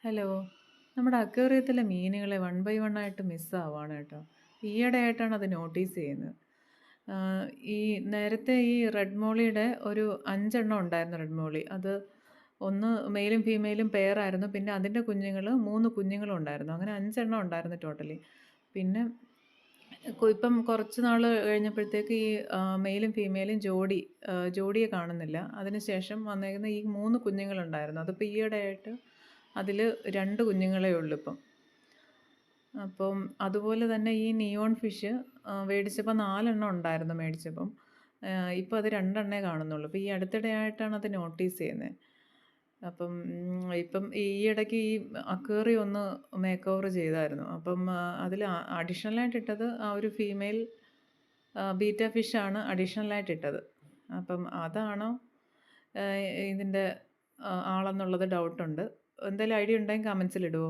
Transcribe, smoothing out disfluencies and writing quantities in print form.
Hello. നമ്മുടെ അക്വേറിയത്തിലെ മീനുകളെ one by one ആയിട്ട് മിസ്സാവാണ് കേട്ടോ. ഈയിടെയായിട്ടാണ് അത് നോട്ടീസ് ചെയ്യുന്നത്. ആഹ് ഈ നേരത്തെ ഈ റെഡ് മോളിയുടെ ഒരു 5 എണ്ണം ഉണ്ടായിരുന്നു റെഡ് മോളി. അത് ഒന്ന് മെയിലും ഫീമെയിലും പെയറായിരുന്നു. പിന്നെ അതിൻ്റെ കുഞ്ഞുങ്ങള് 3 കുഞ്ഞുങ്ങളും ഉണ്ടായിരുന്നു. അങ്ങനെ 5 എണ്ണം ഉണ്ടായിരുന്നു ടോട്ടലി. പിന്നെ ഇപ്പം കുറച്ച് നാള് കഴിഞ്ഞപ്പോഴത്തേക്ക് ഈ മെയിലും ഫീമെയിലും ജോഡിയെ കാണുന്നില്ല. അതിനുശേഷം വന്നേക്കുന്ന ഈ 3 കുഞ്ഞുങ്ങളുണ്ടായിരുന്നു. അതിപ്പോൾ ഈയിടെയായിട്ട് അതില് 2 കുഞ്ഞുങ്ങളേ ഉള്ളൂ ഇപ്പം. അപ്പം അതുപോലെ തന്നെ ഈ നിയോൺ ഫിഷ് വേടിച്ചപ്പം 4 എണ്ണം ഉണ്ടായിരുന്നു മേടിച്ചപ്പം. ഇപ്പം അത് 2 എണ്ണേ കാണുന്നുള്ളൂ. ഇപ്പം ഈ അടുത്തിടെയായിട്ടാണ് അത് നോട്ടീസ് ചെയ്യുന്നത്. അപ്പം ഇപ്പം ഈ ഇടയ്ക്ക് ഈ അക്വേറിയം ഒന്ന് മേക്ക് ഓവർ ചെയ്തായിരുന്നു. അപ്പം അതില് അഡീഷണലായിട്ട് ഇട്ടത് ആ ഒരു ഫീമെയിൽ ബീറ്റ ഫിഷാണ് അഡീഷണലായിട്ട് ഇട്ടത്. അപ്പം അതാണോ ഇതിൻ്റെ ആളെന്നുള്ളത് ഡൗട്ടുണ്ട്. എന്തേലും ഐഡിയ ഉണ്ടെങ്കിൽ കമൻസിലിടുവോ?